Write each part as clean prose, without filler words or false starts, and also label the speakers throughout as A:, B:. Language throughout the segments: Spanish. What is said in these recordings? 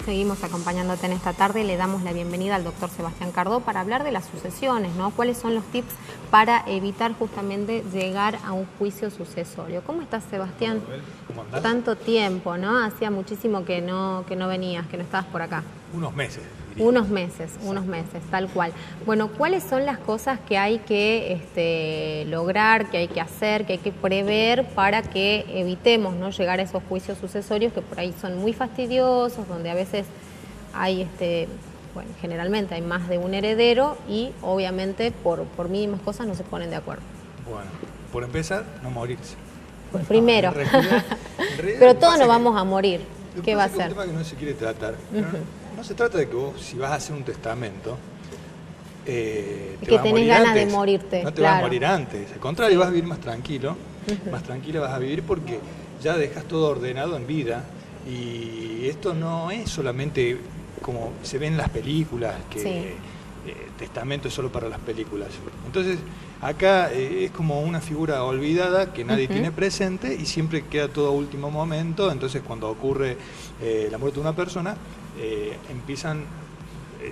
A: Seguimos acompañándote en esta tarde. Le damos la bienvenida al doctor Sebastián Cardó para hablar de las sucesiones, ¿no? ¿Cuáles son los tips para evitar justamente llegar a un juicio sucesorio? ¿Cómo estás, Sebastián?
B: ¿Cómo andás?
A: Tanto tiempo, ¿no? Hacía muchísimo que no venías, que no estabas por acá.
B: Unos meses.
A: Unos meses, tal cual. Bueno, ¿cuáles son las cosas que hay que lograr, que hay que hacer, que hay que prever para que evitemos no llegar a esos juicios sucesorios que por ahí son muy fastidiosos, donde a veces hay, bueno, generalmente hay más de un heredero y obviamente por mínimas cosas no se ponen de acuerdo?
B: Bueno, por empezar, no morirse.
A: Primero.
B: En realidad,
A: pero todos nos vamos a morir. ¿Qué va a
B: ser? Es un tema que no se quiere tratar. No se trata de que vos, si vas a hacer un testamento, te
A: que tenés ganas
B: antes.
A: De morirte.
B: No te vas a morir antes. Al contrario, vas a vivir más tranquilo. Más tranquila vas a vivir porque ya dejas todo ordenado en vida. Y esto no es solamente como se ve en las películas, que testamento es solo para las películas. Entonces, acá es como una figura olvidada que nadie tiene presente y siempre queda todo a último momento. Entonces, cuando ocurre la muerte de una persona,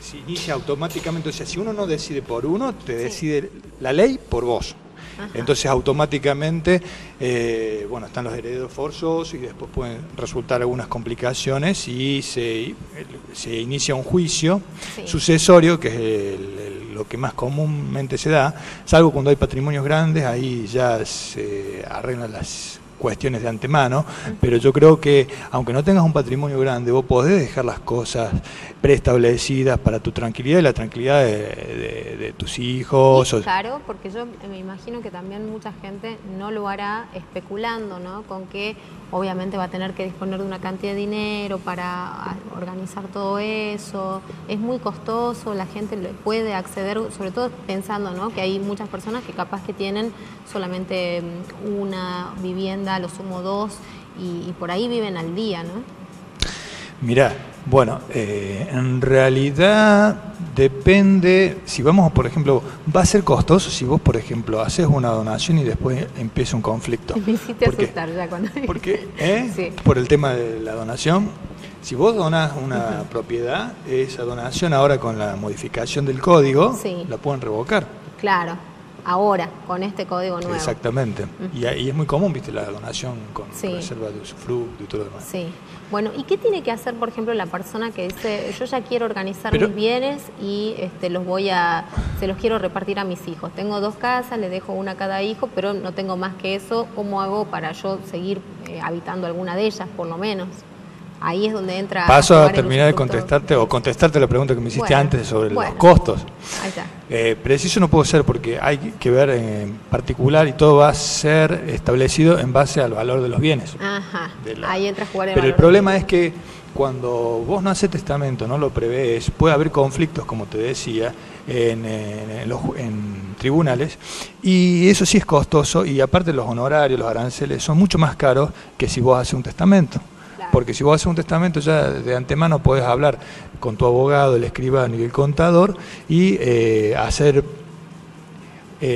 B: se inicia automáticamente. O sea, si uno no decide por uno, te decide la ley por vos. Ajá. Entonces automáticamente, bueno, están los herederos forzosos y después pueden resultar algunas complicaciones y se inicia un juicio sucesorio, que es lo que más comúnmente se da, salvo cuando hay patrimonios grandes, ahí ya se arreglan las cuestiones de antemano, pero yo creo que aunque no tengas un patrimonio grande, vos podés dejar las cosas preestablecidas para tu tranquilidad y la tranquilidad de tus hijos.
A: Es caro, porque yo me imagino que también mucha gente no lo hará especulando, ¿no? Con que obviamente va a tener que disponer de una cantidad de dinero para organizar todo eso. Es muy costoso, la gente puede acceder, sobre todo pensando, ¿no? Que hay muchas personas que capaz que tienen solamente una vivienda, a lo sumo dos, y por ahí viven al día, ¿no?
B: Mirá, bueno, en realidad depende, si vamos, por ejemplo, va a ser costoso si vos, por ejemplo, haces una donación y después empieza un conflicto.
A: Me hiciste asustar ya cuando...
B: Porque,
A: sí.
B: Por el tema de la donación, si vos donás una propiedad, esa donación ahora con la modificación del código, la pueden revocar.
A: Claro. Ahora, con este código nuevo.
B: Exactamente. Y es muy común, viste, la donación con reserva de usufructo y todo lo demás.
A: Sí. Bueno, ¿y qué tiene que hacer, por ejemplo, la persona que dice, yo ya quiero organizar mis bienes y se los quiero repartir a mis hijos? Tengo 2 casas, le dejo una a cada hijo, pero no tengo más que eso. ¿Cómo hago para yo seguir habitando alguna de ellas, por lo menos? Ahí es donde entra...
B: Paso a terminar de contestarte la pregunta que me hiciste antes sobre los costos. Ahí está. Preciso no puedo ser porque hay que ver en particular y todo va a ser establecido en base al valor de los bienes.
A: Ajá, ahí entra a jugar el
B: Pero
A: valor.
B: El problema es que cuando vos no haces testamento, no lo prevés, puede haber conflictos, como te decía, en tribunales, y eso sí es costoso, y aparte los honorarios, los aranceles, son mucho más caros que si vos haces un testamento. Porque si vos haces un testamento ya de antemano podés hablar con tu abogado, el escribano y el contador y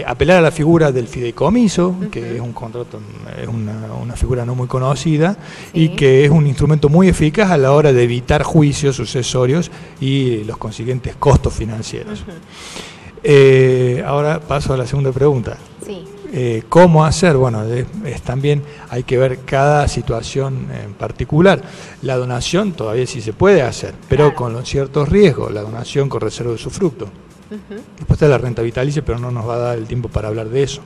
B: apelar a la figura del fideicomiso, que es un contrato, es una figura no muy conocida y que es un instrumento muy eficaz a la hora de evitar juicios sucesorios y los consiguientes costos financieros. Ahora paso a la segunda pregunta.
A: Sí.
B: ¿Cómo hacer? Bueno, también hay que ver cada situación en particular. La donación todavía sí se puede hacer, pero con ciertos riesgos. La donación con reserva de usufructo. Después está la renta vitalicia, pero no nos va a dar el tiempo para hablar de eso.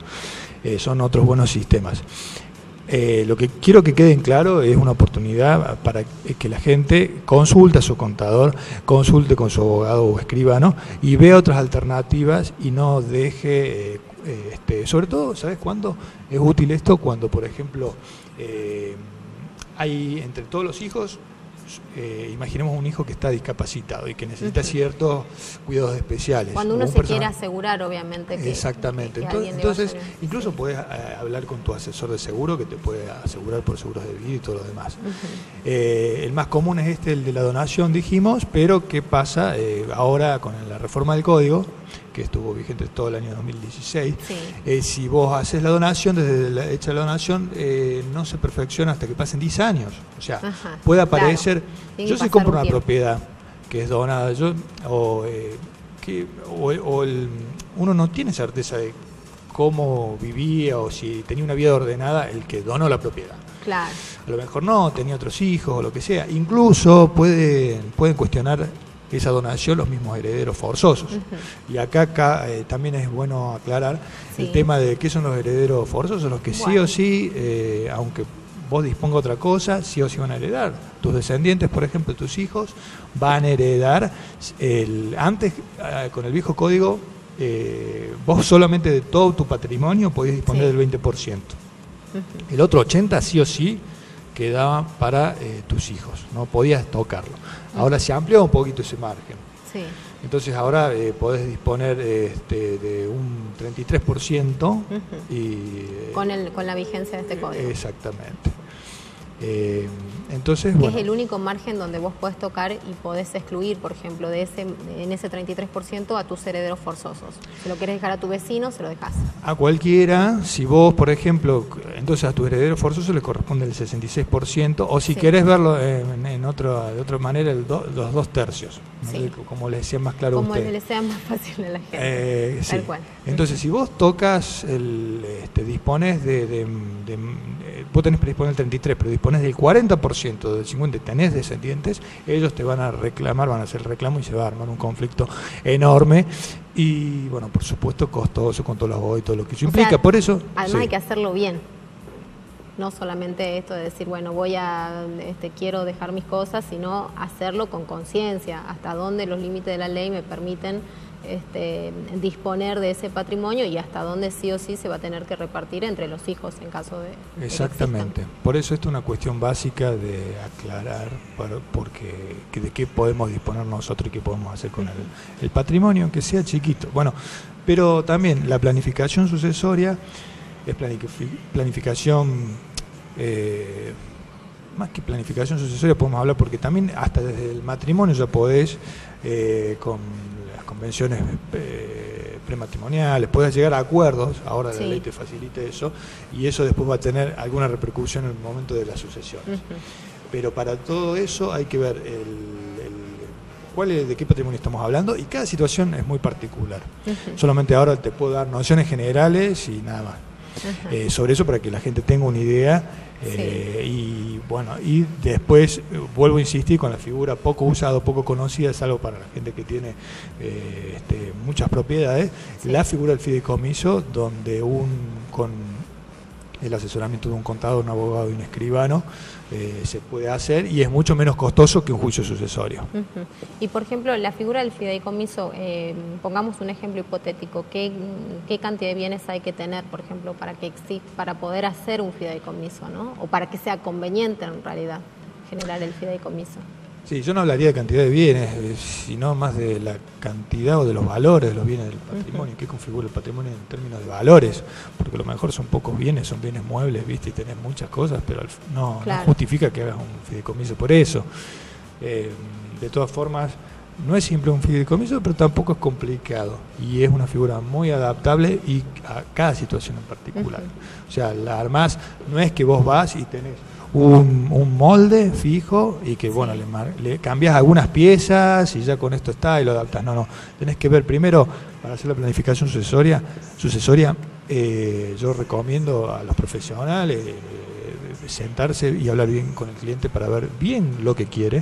B: Son otros buenos sistemas. Lo que quiero que quede en claro es una oportunidad para que la gente consulte a su contador, consulte con su abogado o escribano y vea otras alternativas y no deje... sobre todo, ¿sabes cuándo es útil esto? Cuando, por ejemplo, hay entre todos los hijos, imaginemos un hijo que está discapacitado y que necesita ciertos cuidados especiales.
A: Cuando uno se quiere asegurar, obviamente.
B: Exactamente. Entonces incluso puedes hablar con tu asesor de seguro que te puede asegurar por seguros de vida y todo lo demás. El más común es el de la donación, dijimos, pero ¿qué pasa ahora con la reforma del código? que estuvo vigente todo el año 2016.
A: Sí.
B: Si vos haces la donación, desde hecha la donación, no se perfecciona hasta que pasen 10 años. O sea,
A: Ajá,
B: puede aparecer,
A: claro.
B: yo si compro una propiedad que es donada, uno no tiene certeza de cómo vivía o si tenía una vida ordenada el que donó la propiedad.
A: Claro.
B: A lo mejor no, tenía otros hijos o lo que sea. Incluso pueden cuestionar esa donación los mismos herederos forzosos. Y acá también es bueno aclarar el tema de qué son los herederos forzosos, los que sí o sí, aunque vos disponga otra cosa, sí o sí van a heredar. Tus descendientes, por ejemplo, tus hijos, van a heredar. Antes, con el viejo código, vos solamente de todo tu patrimonio podías disponer del 20%. El otro 80% sí o sí quedaba para tus hijos, no podías tocarlo. Ahora se amplió un poquito ese margen.
A: Sí.
B: Entonces ahora podés disponer de un 33% y
A: con la vigencia de este código.
B: Exactamente. Entonces,
A: bueno, es el único margen donde vos podés tocar y podés excluir, por ejemplo, en ese 33% a tus herederos forzosos. Si lo querés dejar a tu vecino, se lo dejás.
B: A cualquiera, si vos, por ejemplo, entonces a tu heredero forzoso le corresponde el 66%, o si querés verlo de otra manera, los 2/3, ¿no? Como les decía más claro a usted.
A: Como le sea más fácil a la gente. Tal cual.
B: Entonces, si vos tocas, dispones vos tenés que disponer del 33%, pero dispones del 40%, del 50%, tenés descendientes, ellos te van a reclamar, van a hacer el reclamo y se va a armar un conflicto enorme y, bueno, por supuesto, costoso con todos los abogados y todo lo que eso implica. Por eso,
A: además hay que hacerlo bien. No solamente esto de decir, bueno, quiero dejar mis cosas, sino hacerlo con conciencia, hasta dónde los límites de la ley me permiten disponer de ese patrimonio y hasta dónde sí o sí se va a tener que repartir entre los hijos en caso de
B: Exactamente. Por eso esto es una cuestión básica de aclarar porque de qué podemos disponer nosotros y qué podemos hacer con el patrimonio, aunque sea chiquito. Bueno, pero también la planificación sucesoria es planificación, más que planificación sucesoria podemos hablar porque también hasta desde el matrimonio ya podés, con las convenciones prematrimoniales, podés llegar a acuerdos, ahora la ley te facilita eso, y eso después va a tener alguna repercusión en el momento de las sucesiones. Pero para todo eso hay que ver de qué patrimonio estamos hablando, y cada situación es muy particular. Solamente ahora te puedo dar nociones generales y nada más. Sobre eso para que la gente tenga una idea y bueno, y después vuelvo a insistir con la figura poco usada, poco conocida, salvo para la gente que tiene muchas propiedades, la figura del fideicomiso, donde con el asesoramiento de un contador, un abogado y un escribano se puede hacer, y es mucho menos costoso que un juicio sucesorio.
A: Y por ejemplo, la figura del fideicomiso, pongamos un ejemplo hipotético, ¿qué cantidad de bienes hay que tener, por ejemplo, para poder hacer un fideicomiso, ¿no? O para que sea conveniente en realidad generar el fideicomiso?
B: Sí, yo no hablaría de cantidad de bienes, sino más de la cantidad o de los valores de los bienes del patrimonio. ¿Qué configura el patrimonio en términos de valores? Porque a lo mejor son pocos bienes, son bienes muebles, ¿viste? Y tenés muchas cosas, pero no justifica que hagas un fideicomiso por eso. De todas formas, no es simple un fideicomiso, pero tampoco es complicado. Y es una figura muy adaptable y a cada situación en particular. O sea, la armás, no es que vos vas y tenés un molde fijo y que bueno le cambias algunas piezas y ya con esto está y lo adaptas. No, tenés que ver primero, para hacer la planificación sucesoria, yo recomiendo a los profesionales sentarse y hablar bien con el cliente para ver bien lo que quiere.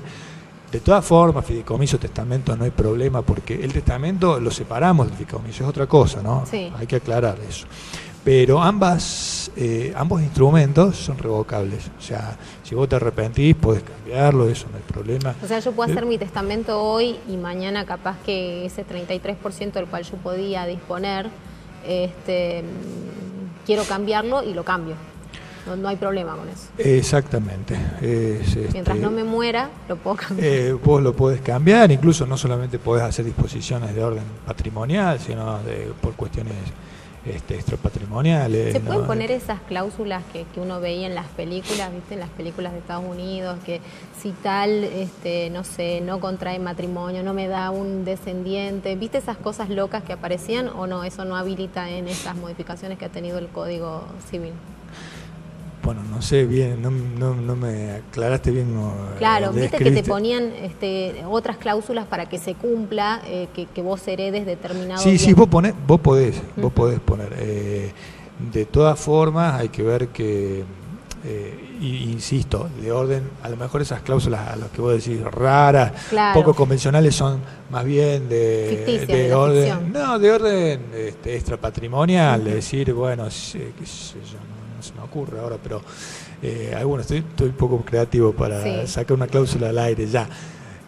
B: De todas formas, fideicomiso, testamento, no hay problema, porque el testamento lo separamos del fideicomiso, es otra cosa, ¿no? Hay que aclarar eso. Pero ambos instrumentos son revocables. O sea, si vos te arrepentís, podés cambiarlo, eso no hay problema.
A: O sea, yo puedo hacer mi testamento hoy y mañana capaz que ese 33% del cual yo podía disponer, quiero cambiarlo y lo cambio. No hay problema con eso.
B: Exactamente.
A: Mientras no me muera, lo puedo cambiar.
B: Vos lo podés cambiar, incluso no solamente podés hacer disposiciones de orden patrimonial, sino por cuestiones extrapatrimoniales.
A: ¿Se pueden poner esas cláusulas que uno veía en las películas, viste, en las películas de Estados Unidos, que si tal, no sé, no contrae matrimonio, no me da un descendiente, viste esas cosas locas que aparecían o no? Eso no habilita en esas modificaciones que ha tenido el Código Civil.
B: Bueno, no sé bien, no me aclaraste bien.
A: Claro, viste que te ponían otras cláusulas para que se cumpla, que vos heredes determinado
B: Sí,
A: bien.
B: sí, vos podés poner. De todas formas, hay que ver que, insisto, de orden, a lo mejor esas cláusulas a las que vos decís raras,
A: claro,
B: poco convencionales, son más bien de orden, no, de orden extrapatrimonial, de decir, bueno, qué sé yo, no se me ocurre ahora, pero estoy un poco creativo para sacar una cláusula al aire ya.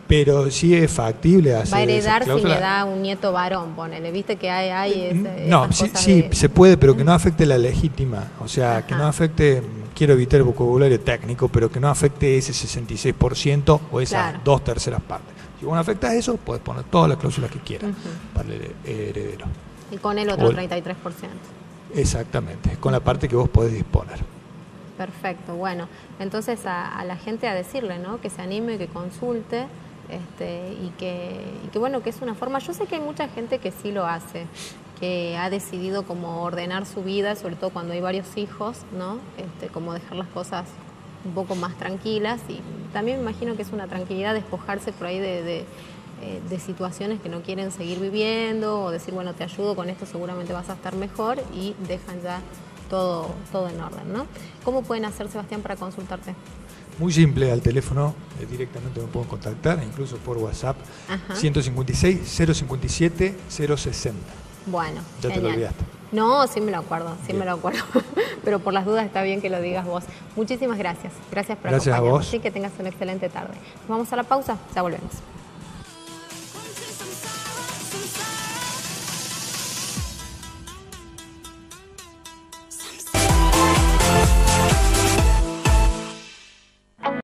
B: Pero sí es factible hacer.
A: Va a heredar si me da un nieto varón, ponele, viste que hay
B: no, sí, se puede, pero que no afecte la legítima, o sea,
A: Ajá.
B: que no afecte, quiero evitar el vocabulario técnico, pero que no afecte ese 66% o esas 2/3 partes. Si vos no afectas eso, puedes poner todas las cláusulas que quieras para el heredero.
A: Y con el otro 33%.
B: Exactamente, con la parte que vos podés disponer.
A: Perfecto, bueno, entonces a la gente a decirle, ¿no? Que se anime, que consulte, y que bueno, que es una forma. Yo sé que hay mucha gente que sí lo hace, que ha decidido como ordenar su vida, sobre todo cuando hay varios hijos, ¿no? Como dejar las cosas un poco más tranquilas, y también me imagino que es una tranquilidad despojarse por ahí de situaciones que no quieren seguir viviendo, o decir, bueno, te ayudo con esto, seguramente vas a estar mejor, y dejan ya todo en orden, ¿no? ¿Cómo pueden hacer, Sebastián, para consultarte?
B: Muy simple, al teléfono directamente me pueden contactar, incluso por WhatsApp. Ajá. 156 057 060.
A: Bueno,
B: ya genial. Te lo olvidaste.
A: No, sí me lo acuerdo, me lo acuerdo. Pero por las dudas está bien que lo digas vos. Muchísimas gracias. Gracias por acompañarnos.
B: A vos.
A: Sí, que tengas una excelente tarde. Nos vamos a la pausa, ya volvemos.